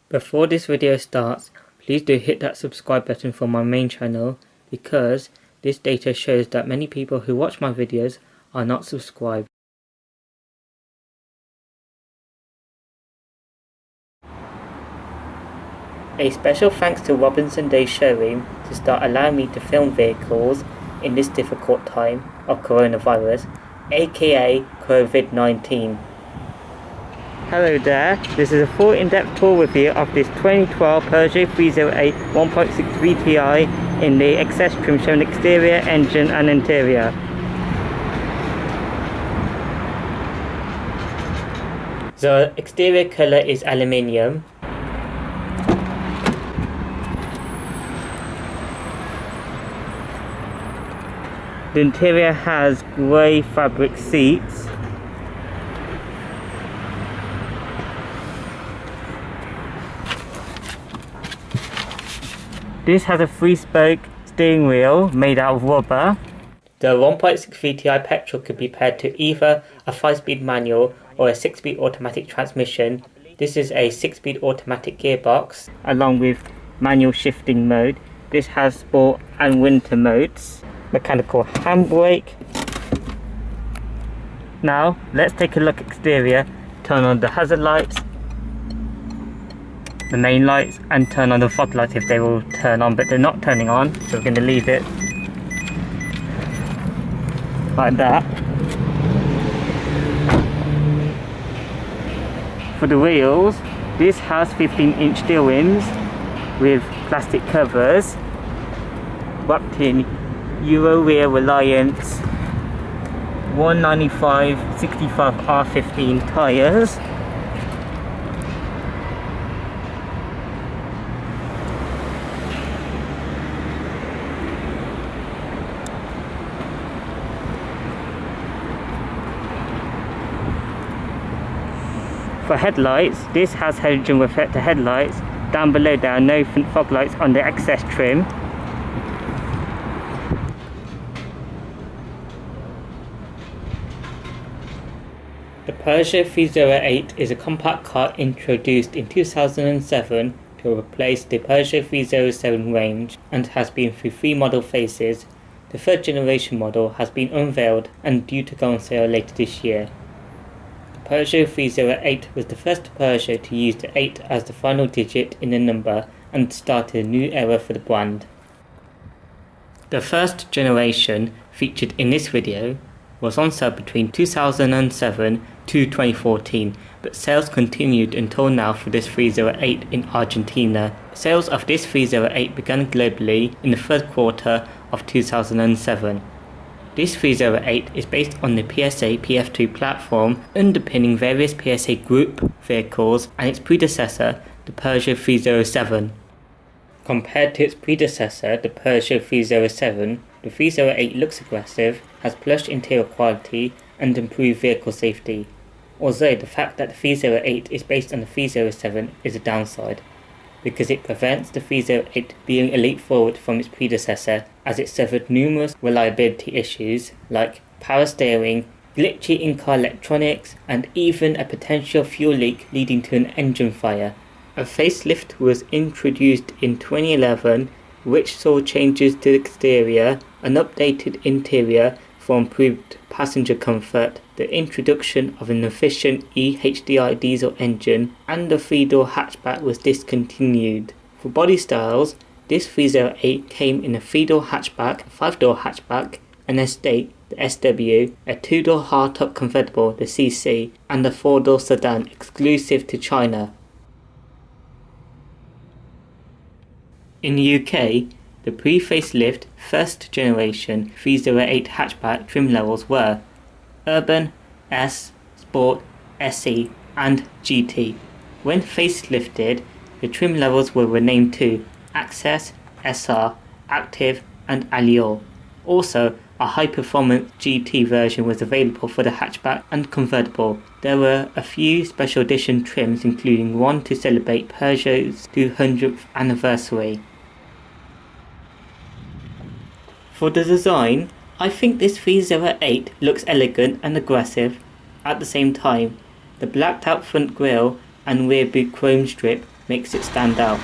Before this video starts, please do hit that subscribe button for my main channel because this data shows that many people who watch my videos are not subscribed. A special thanks to Robins Day Showroom to start allowing me to film vehicles in this difficult time of coronavirus, aka COVID-19. Hello there, this is a full in-depth tour review of this 2012 Peugeot 308 1.6 VTi in the Access trim showing exterior, engine and interior. The exterior colour is aluminium. The interior has grey fabric seats. This has a 3-spoke steering wheel made out of rubber. The 1.6 VTi petrol could be paired to either a 5-speed manual or a 6-speed automatic transmission. This is a 6-speed automatic gearbox along with manual shifting mode. This has sport and winter modes. Mechanical handbrake. Now let's take a look exterior. Turn on the hazard lights, the main lights, and turn on the fog lights if they will turn on, but they're not turning on, so we're going to leave it like that. For the wheels, this has 15-inch steel rims with plastic covers wrapped in Euro Rear Reliance 195/65 R15 tyres. For headlights, this has halogen reflector headlights. Down below there are no front fog lights on the Access trim. The Peugeot 308 is a compact car introduced in 2007 to replace the Peugeot 307 range and has been through 3 model phases. The 3rd generation model has been unveiled and due to go on sale later this year. The Peugeot 308 was the first Peugeot to use the 8 as the final digit in the number and started a new era for the brand. The 1st generation featured in this video was on sale between 2007 to 2014, but sales continued until now for this 308 in Argentina. Sales of this 308 began globally in the 3rd quarter of 2007. This 308 is based on the PSA PF2 platform, underpinning various PSA group vehicles and its predecessor, the Peugeot 307. Compared to its predecessor, the Peugeot 307, the 308 looks aggressive, has plush interior quality and improved vehicle safety. Although the fact that the 308 is based on the 307 is a downside, because it prevents the 308 being a leap forward from its predecessor, as it suffered numerous reliability issues like power steering, glitchy in-car electronics, and even a potential fuel leak leading to an engine fire. A facelift was introduced in 2011, which saw changes to the exterior, an updated interior for improved passenger comfort, the introduction of an efficient eHDI diesel engine, and the 3-door hatchback was discontinued. For body styles, this 308 came in a 3-door hatchback, a 5-door hatchback, an estate, the SW, a 2-door hardtop convertible, the CC, and a 4-door sedan exclusive to China. In the UK, the pre-facelift 1st generation 308 hatchback trim levels were Urban, S, Sport, SE and GT. When facelifted, the trim levels were renamed to Access, SR, Active and Allure. Also, a high-performance GT version was available for the hatchback and convertible. There were a few special edition trims, including one to celebrate Peugeot's 200th anniversary. For the design, I think this 308 looks elegant and aggressive at the same time. The blacked out front grille and rear boot chrome strip makes it stand out.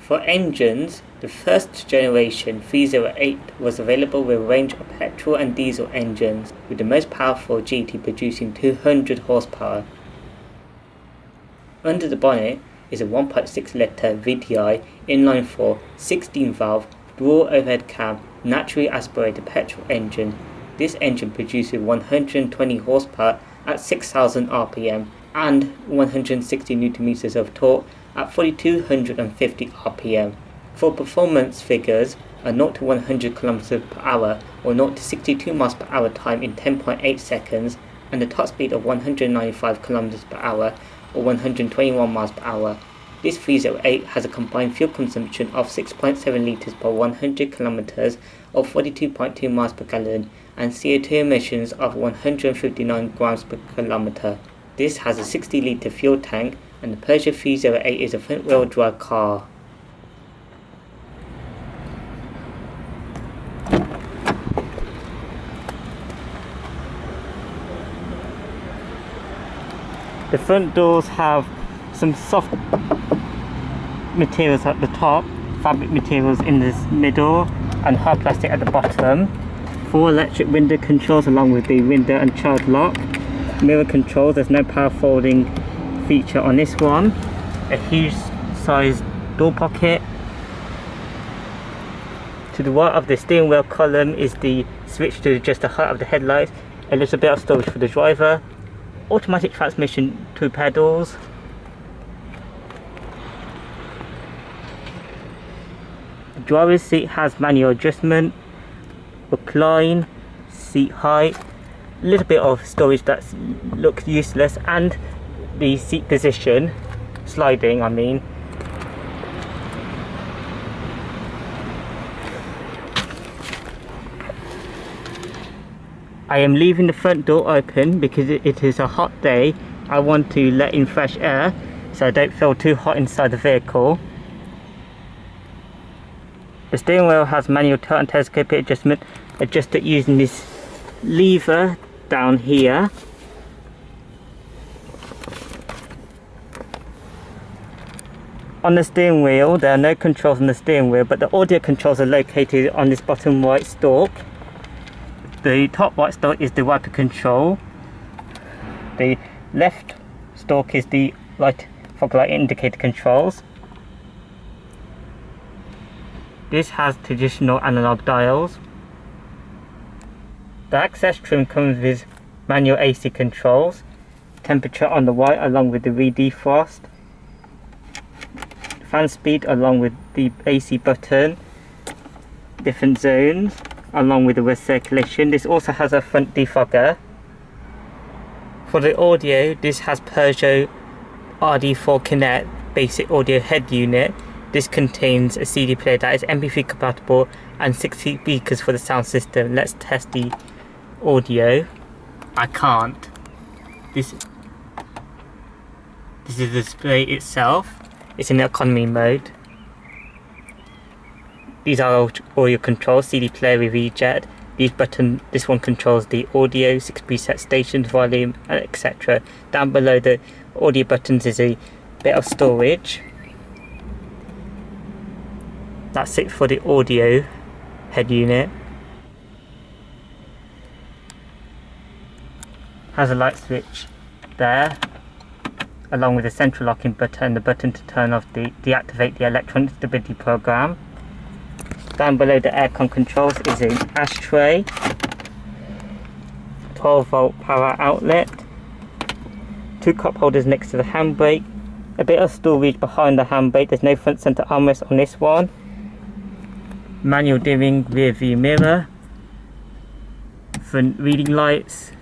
For engines, the first generation 308 was available with a range of petrol and diesel engines, with the most powerful GT producing 200 horsepower. Under the bonnet is a 1.6 litre VTi inline-4 16-valve dual overhead cam naturally aspirated petrol engine. This engine produces 120 horsepower at 6,000 rpm and 160 Nm of torque at 4250 rpm. For performance figures, a 0 to 100 km per hour or 0 to 62 miles per hour time in 10.8 seconds and a top speed of 195 km per hour or 121 miles per hour. This 308 has a combined fuel consumption of 6.7 litres per 100 km or 42.2 miles per gallon and CO2 emissions of 159 grams per kilometre. This has a 60 litre fuel tank, and the Peugeot 308 is a front-wheel drive car. The front doors have some soft materials at the top, fabric materials in the middle and hard plastic at the bottom. 4 electric window controls along with the window and child lock. Mirror controls, there's no power folding feature on this one. A huge size door pocket. To the right of the steering wheel column is the switch to adjust the height of the headlights. A little bit of storage for the driver. Automatic transmission, 2 pedals. The driver's seat has manual adjustment, recline, seat height, a little bit of storage that looks useless, and the seat position, sliding I mean. I am leaving the front door open because it is a hot day. I want to let in fresh air so I don't feel too hot inside the vehicle. The steering wheel has manual tilt and telescopic adjustment, adjusted using this lever down here. On the steering wheel, there are no controls on the steering wheel, but the audio controls are located on this bottom right stalk. The top right stalk is the wiper control. The left stalk is the fog light indicator controls. This has traditional analog dials. The Access trim comes with manual AC controls, temperature on the right along with the re-defrost, fan speed along with the AC button, different zones along with the recirculation. This also has a front defogger. For the audio, this has Peugeot RD4 Connect basic audio head unit. This contains a CD player that is MP3 compatible and 6 speakers for the sound system. Let's test the audio. I can't. This is the display itself. It's in economy mode. These are audio controls, CD player with eject. This one controls the audio, 6 preset stations, volume, etc. Down below the audio buttons is a bit of storage. That's it for the audio head unit. Has a light switch there, along with a central locking button, the button to turn off deactivate the electronic stability program. Down below the aircon controls is an ashtray, 12-volt power outlet, 2 cup holders next to the handbrake, a bit of storage behind the handbrake. There's no front center armrest on this one. Manual dimming rear view mirror, front reading lights,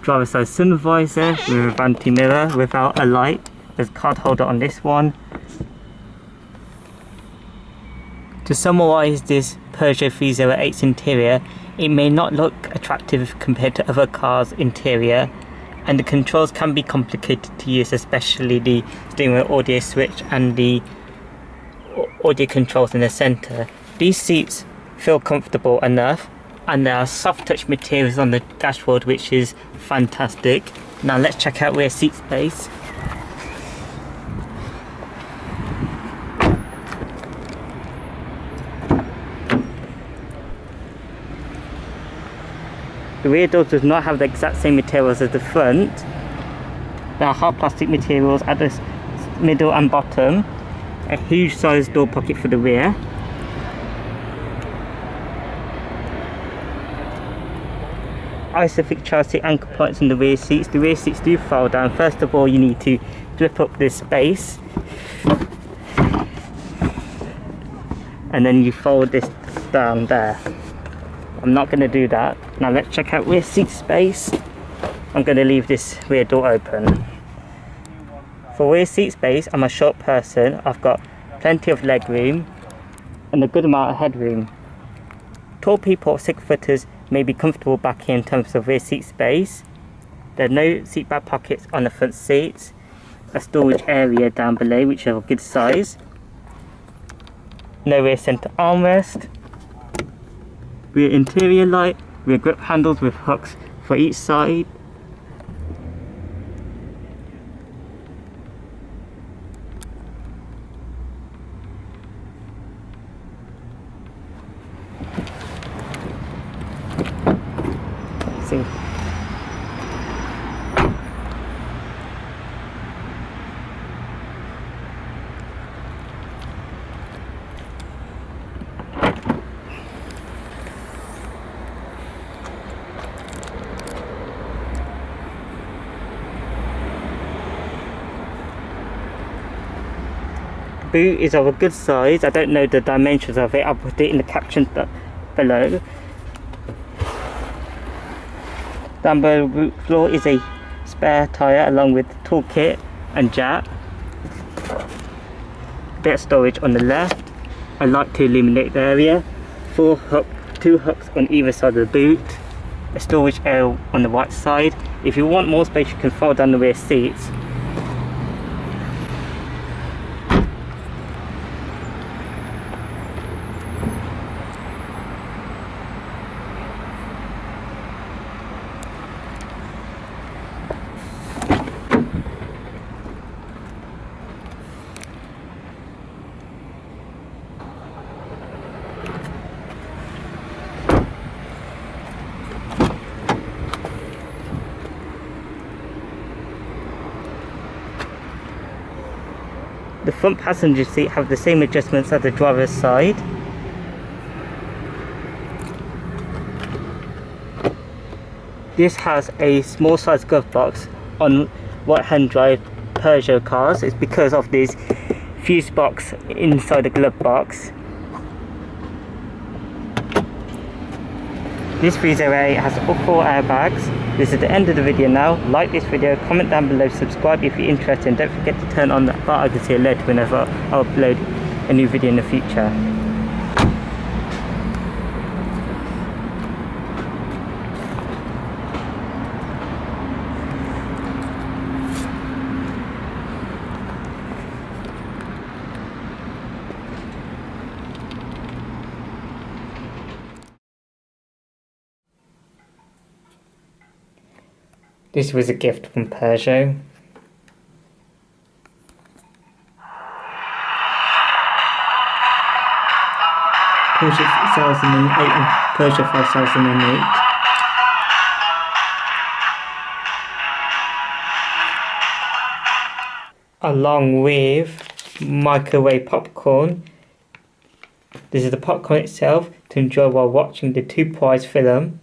driver side sun visor with a vanity mirror without a light. There's a card holder on this one. To summarise this Peugeot 308's interior, it may not look attractive compared to other cars' interior, and the controls can be complicated to use, especially the steering wheel audio switch and the audio controls in the centre. These seats feel comfortable enough, and there are soft touch materials on the dashboard, which is fantastic. Now let's check out rear seat space. The rear doors does not have the exact same materials as the front. There are hard plastic materials at the middle and bottom. A huge sized door pocket for the rear. Isofix child seat anchor points in the rear seats. The rear seats do fold down. First of all, you need to zip up this space, and then you fold this down there. I'm not going to do that. Now let's check out rear seat space. I'm going to leave this rear door open. For rear seat space, I'm a short person. I've got plenty of leg room and a good amount of headroom. Tall people or 6-footers may be comfortable back here in terms of rear seat space. There are no seat back pockets on the front seats. A storage area down below, which is a good size. No rear centre armrest. Rear interior light, rear grip handles with hooks for each side. Let's see. Boot is of a good size. I don't know the dimensions of it. I'll put it in the caption below. Down below the boot floor is a spare tyre along with toolkit and jack. A bit of storage on the left. I like to illuminate the area. 2 hooks on either side of the boot. A storage area on the right side. If you want more space, you can fold down the rear seats. The front passenger seat have the same adjustments as the driver's side. This has a small size glove box on right hand drive Peugeot cars. It's because of this fuse box inside the glove box. This 308 has all 4 airbags. This is the end of the video now. Like this video, comment down below, subscribe if you're interested, and don't forget to turn on that bell icon to alert whenever I upload a new video in the future. This was a gift from Peugeot. Peugeot 2008 and Peugeot 5008. Along with microwave popcorn, This is the popcorn itself to enjoy while watching the two prize film.